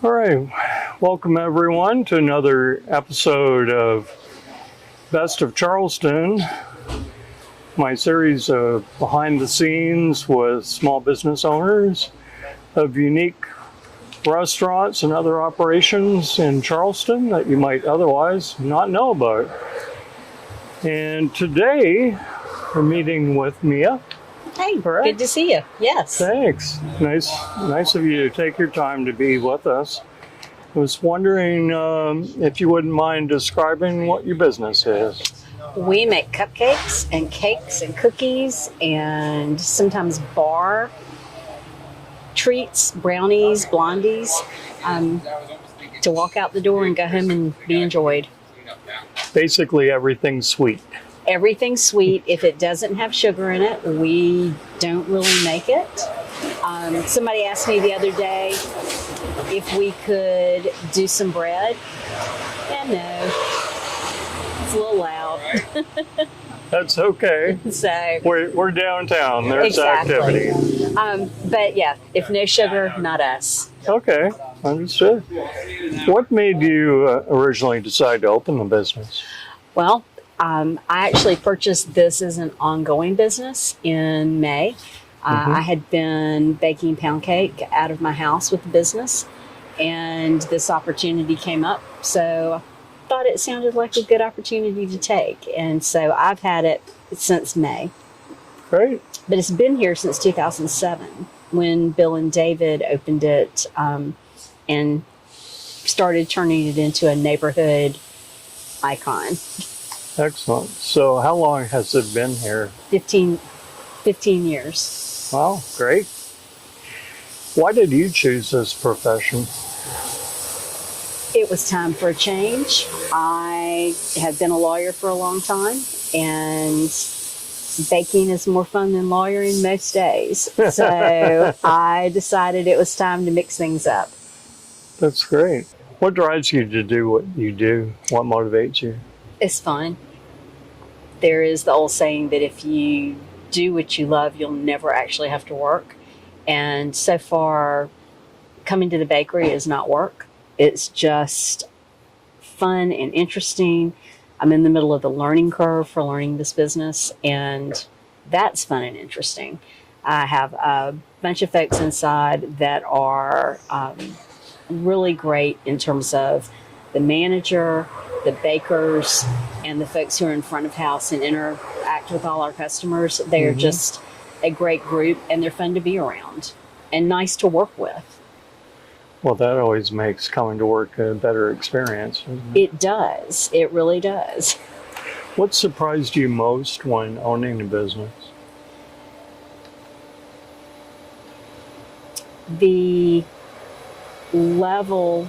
All right, welcome everyone to another episode of Best of Charleston, my series of behind the scenes with small business owners of unique restaurants and other operations in Charleston that you might otherwise not know about. And today we're meeting with Mia. Hey, Correct? Good to see you. Yes. Thanks. Nice of you to take your time to be with us. I was wondering if you wouldn't mind describing what your business is. We make cupcakes and cakes and cookies and sometimes bar treats, brownies, blondies, to walk out the door and go home and be enjoyed. Basically everything sweet. Everything sweet. If it doesn't have sugar in it, we don't really make it. Somebody asked me the other day if we could do some bread. And no, it's a little loud. That's okay. So We're downtown. There's exactly. activity. But yeah, if no sugar, not us. Okay, understood. What made you originally decide to open the business? Well, I actually purchased this as an ongoing business in May. I had been baking pound cake out of my house with the business, and this opportunity came up. So I thought it sounded like a good opportunity to take. And so I've had it since May. Great. But it's been here since 2007 when Bill and David opened it and started turning it into a neighborhood icon. Excellent. So how long has it been here? 15 years. Wow, great. Why did you choose this profession? It was time for a change. I had been a lawyer for a long time, and baking is more fun than lawyering most days. So I decided it was time to mix things up. That's great. What drives you to do what you do? What motivates you? It's fun. There is the old saying that if you do what you love, you'll never actually have to work. And so far, coming to the bakery is not work. It's just fun and interesting. I'm in the middle of the learning curve for learning this business, and that's fun and interesting. I have a bunch of folks inside that are really great in terms of the manager, the bakers, and the folks who are in front of house and interact with all our customers. They're just a great group, and they're fun to be around and nice to work with. Well, that always makes coming to work a better experience, doesn't it? It does. It really does. What surprised you most when owning the business? The level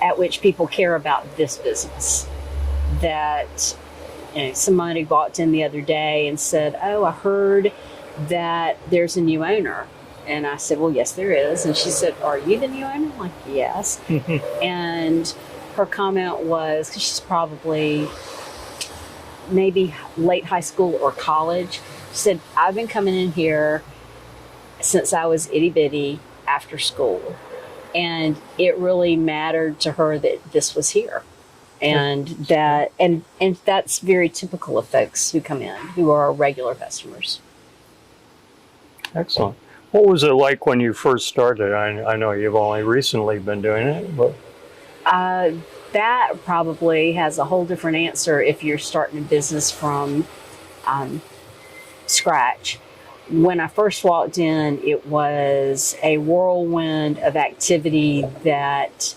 at which people care about this business. That, somebody walked in the other day and said, "Oh, I heard that there's a new owner." And I said, "Well, yes, there is." And she said, "Are you the new owner?" I'm like, "Yes." And her comment was, because she's probably maybe late high school or college, she said, "I've been coming in here since I was itty bitty after school." And it really mattered to her that this was here. And that and that's very typical of folks who come in, who are regular customers. Excellent. What was it like when you first started? I know you've only recently been doing it, but That probably has a whole different answer if you're starting a business from scratch. When I first walked in, it was a whirlwind of activity that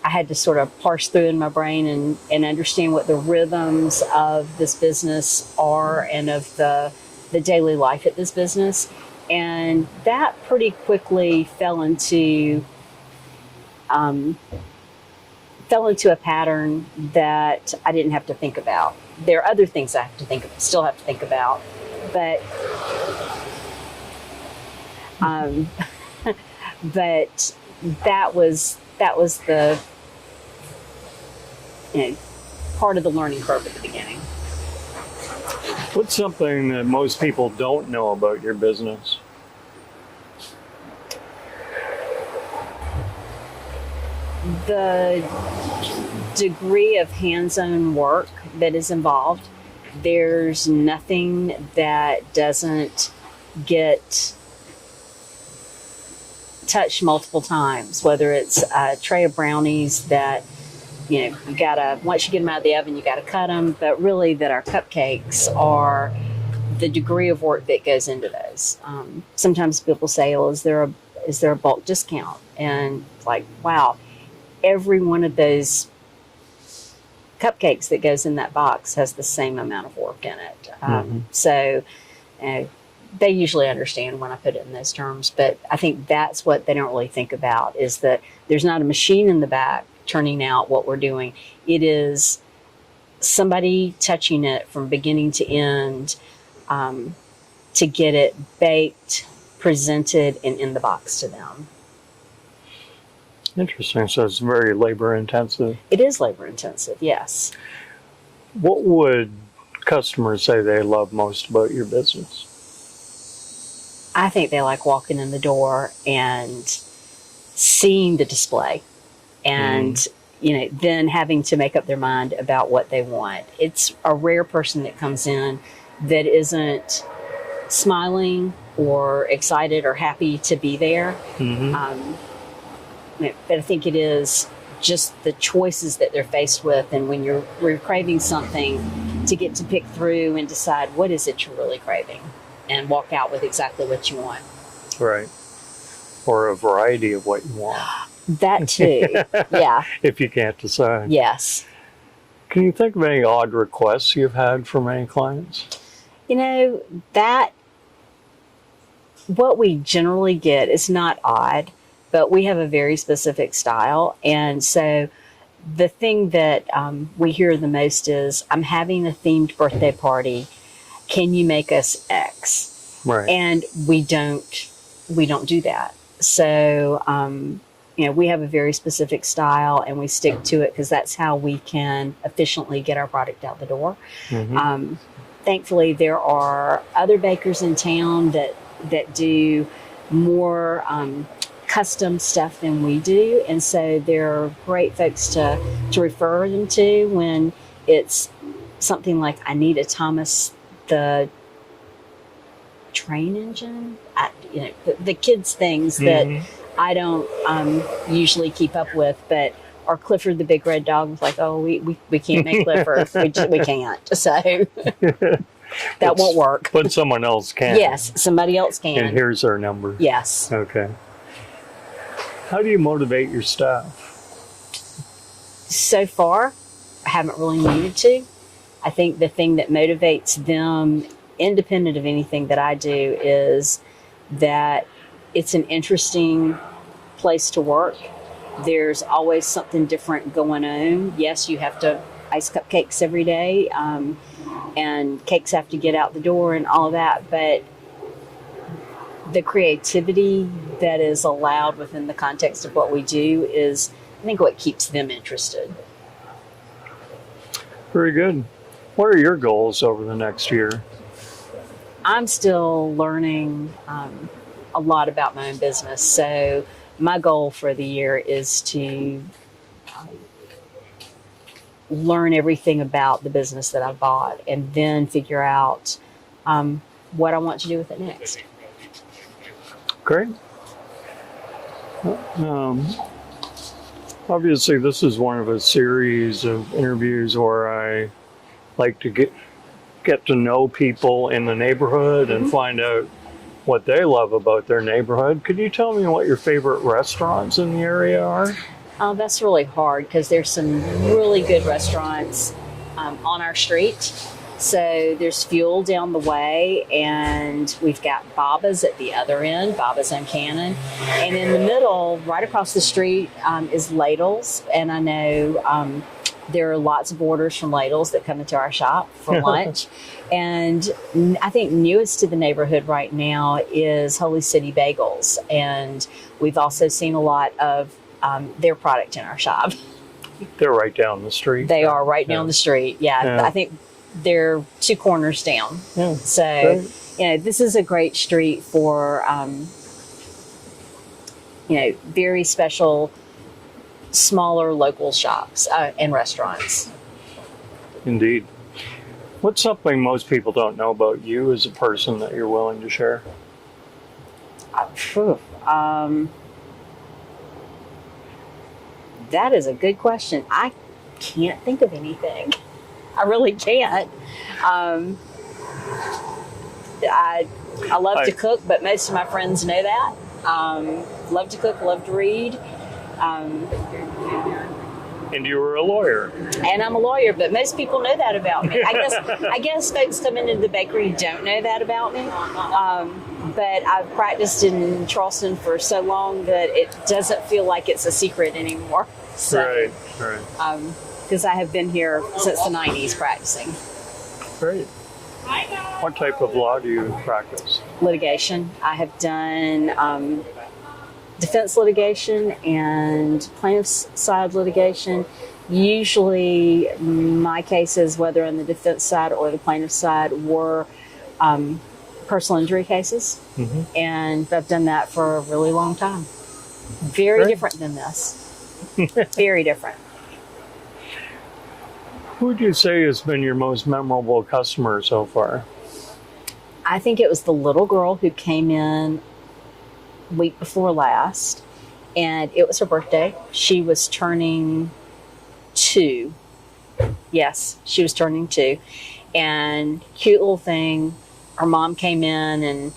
I had to sort of parse through in my brain and understand what the rhythms of this business are and of the daily life at this business. And that pretty quickly fell into a pattern that I didn't have to think about. There are other things I have to still have to think about, but but that was the part of the learning curve at the beginning. What's something that most people don't know about your business? the degree of hands-on work that is involved, there's nothing that doesn't get touched multiple times, whether it's a tray of brownies that, you gotta, once you get them out of the oven, you gotta cut them, but really that our cupcakes are the degree of work that goes into those. Sometimes people say, well, is there a bulk discount? And like, wow, every one of those cupcakes that goes in that box has the same amount of work in it. So they usually understand when I put it in those terms, but I think that's what they don't really think about, is that there's not a machine in the back turning out what we're doing. It is somebody touching it from beginning to end to get it baked, presented, and in the box to them. Interesting. So it's very labor intensive. It is labor intensive, yes. What would customers say they love most about your business? I think they like walking in the door and seeing the display and, then having to make up their mind about what they want. It's a rare person that comes in that isn't smiling or excited or happy to be there. But I think it is just the choices that they're faced with, and when we're craving something, to get to pick through and decide what is it you're really craving and walk out with exactly what you want. Right. Or a variety of what you want. That too. Yeah. If you can't decide. Yes. Can you think of any odd requests you've had from any clients? That what we generally get is not odd, but we have a very specific style. And so the thing that we hear the most is, I'm having a themed birthday party. Can you make us X? Right. And we don't do that. So, we have a very specific style and we stick to it because that's how we can efficiently get our product out the door. Thankfully, there are other bakers in town that do more custom stuff than we do. And so they're great folks to refer them to when it's something like, I need a Thomas the Train Engine, the kids things that I don't usually keep up with, but or Clifford the Big Red Dog was like, oh, we can't make Clifford, we can't, so that won't work. But someone else can. Yes, somebody else can. And here's our number. Yes. Okay. How do you motivate your staff? So far, I haven't really needed to. I think the thing that motivates them, independent of anything that I do, is that it's an interesting place to work. There's always something different going on. Yes, you have to ice cupcakes every day, and cakes have to get out the door and all of that, but the creativity that is allowed within the context of what we do is, I think, what keeps them interested. Very good. What are your goals over the next year? I'm still learning a lot about my own business. So my goal for the year is to learn everything about the business that I've bought and then figure out what I want to do with it next. Great. Obviously, this is one of a series of interviews where I like to get to know people in the neighborhood and find out what they love about their neighborhood. Could you tell me what your favorite restaurants in the area are? Oh, that's really hard because there's some really good restaurants on our street. So there's Fuel down the way, and we've got Baba's at the other end, Baba's on Cannon. And in the middle, right across the street, is Ladles. And I know there are lots of orders from Ladles that come into our shop for lunch. And I think newest to the neighborhood right now is Holy City Bagels. And we've also seen a lot of their product in our shop. They're right down the street. They are right down the street. Yeah. I think they're 2 corners down. Yeah, so, this is a great street for, very special smaller local shops and restaurants. Indeed. What's something most people don't know about you as a person that you're willing to share? That is a good question. I can't think of anything. I really can't. I love to cook, but most of my friends know that. Love to cook, love to read. And you were a lawyer. And I'm a lawyer, but most people know that about me. I guess folks coming into the bakery don't know that about me. But I've practiced in Charleston for so long that it doesn't feel like it's a secret anymore. So, Right. Because I have been here since the 90s practicing. Great. What type of law do you practice? Litigation. I have done defense litigation and plaintiff's side litigation. Usually my cases, whether on the defense side or the plaintiff's side, were personal injury cases. Mm-hmm. And I've done that for a really long time. Very different than this. Very different. Who would you say has been your most memorable customer so far? I think it was the little girl who came in week before last, and it was her birthday. She was turning 2. Yes, she was turning 2. And cute little thing, her mom came in and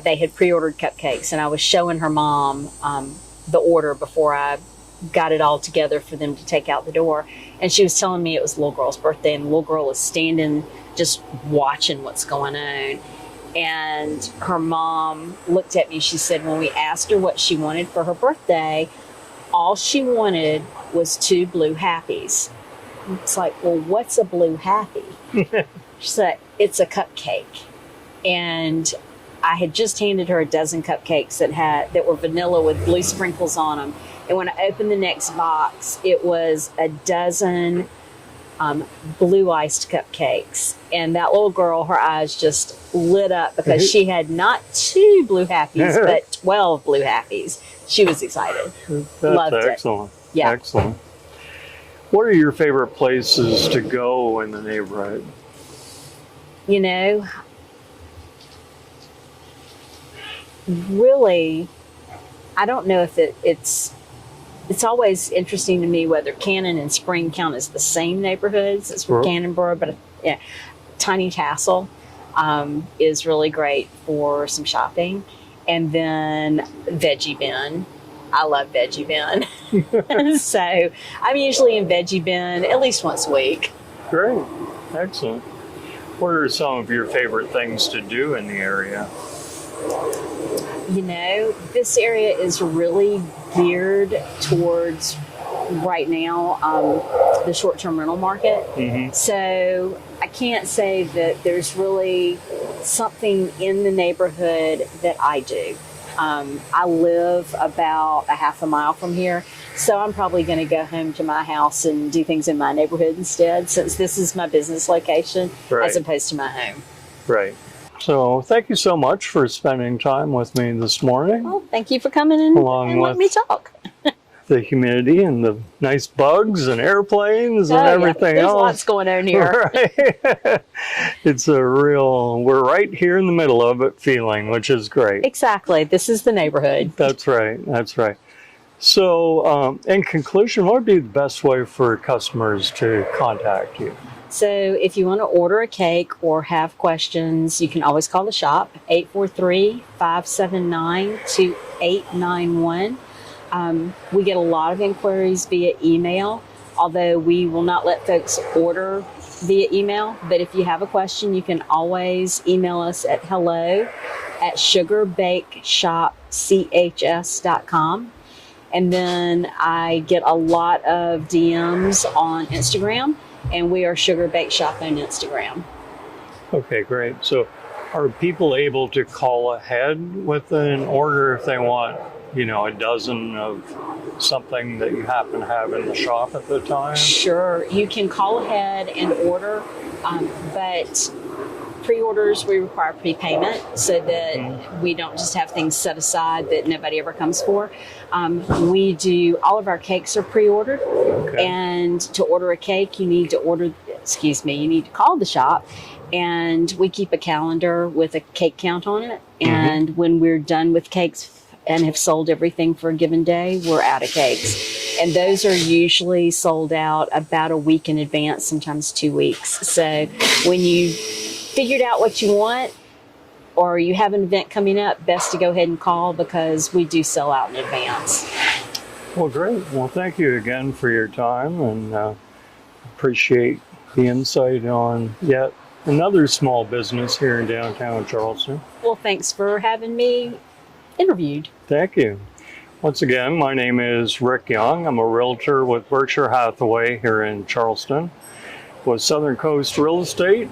they had pre-ordered cupcakes, and I was showing her mom the order before I got it all together for them to take out the door. And she was telling me it was the little girl's birthday, and the little girl was standing just watching what's going on. And her mom looked at me. She said when we asked her what she wanted for her birthday, all she wanted was 2 blue happies. It's like, well, what's a blue happy? She said, it's a cupcake. And I had just handed her a dozen cupcakes that were vanilla with blue sprinkles on them. And when I opened the next box, it was a dozen blue iced cupcakes. And that little girl, her eyes just lit up because she had not 2 blue happies, but 12 blue happies. She was excited. Loved excellent. It. Yeah. Excellent. What are your favorite places to go in the neighborhood? You know, really, I don't know if it's always interesting to me whether Cannon and Spring count as the same neighborhoods as Sure. Cannonboro, but yeah, Tiny Tassel is really great for some shopping. And then Veggie Bin. I love Veggie Bin. So I'm usually in Veggie Bin at least once a week. Great. Excellent. What are some of your favorite things to do in the area? You know, this area is really geared towards, right now, the short-term rental market. Mm-hmm. So I can't say that there's really something in the neighborhood that I do. I live about a half a mile from here, so I'm probably going to go home to my house and do things in my neighborhood instead, since this is my business location as opposed to my home. Right. So thank you so much for spending time with me this morning. Well, thank you for coming in and letting me talk. The humidity and the nice bugs and airplanes and everything There's else. lots going on here. Right. It's a real, we're right here in the middle of it feeling, which is great. Exactly. This is the neighborhood. That's right. That's right. So in conclusion, what would be the best way for customers to contact you? So if you want to order a cake or have questions, you can always call the shop, 843-579-2891. We get a lot of inquiries via email, although we will not let folks order via email. But if you have a question, you can always email us at hello@sugarbakeshopchs.com. And then I get a lot of DMs on Instagram, and we are Sugar Bake Shop on Instagram. Okay, great. So are people able to call ahead with an order if they want, you know, a dozen of something that you happen to have in the shop at the time? Sure, you can call ahead and order, but pre-orders, we require prepayment so that we don't just have things set aside that nobody ever comes for. We do, all of our cakes are pre-ordered. Okay. And to order a cake, you need to call the shop, and we keep a calendar with a cake count on it. And when we're done with cakes and have sold everything for a given day, we're out of cakes. And those are usually sold out about a week in advance, sometimes 2 weeks. So when you figured out what you want, or you have an event coming up, best to go ahead and call, because we do sell out in advance. Well, great. Well, thank you again for your time, and appreciate the insight on yet another small business here in downtown Charleston. Well, thanks for having me interviewed. Thank you. Once again, my name is Rick Young. I'm a realtor with Berkshire Hathaway here in Charleston. With Southern Coast Real Estate,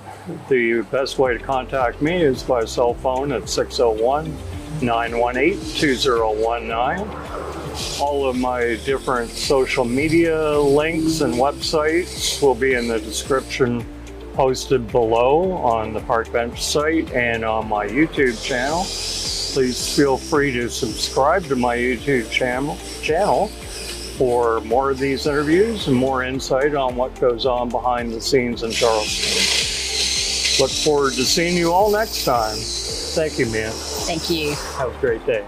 the best way to contact me is by cell phone at 601-918-2019. All of my different social media links and websites will be in the description posted below on the Park Bench site and on my YouTube channel. Please feel free to subscribe to my YouTube channel for more of these interviews and more insight on what goes on behind the scenes in Charleston. Look forward to seeing you all next time. Thank you, man. Thank you. Have a great day.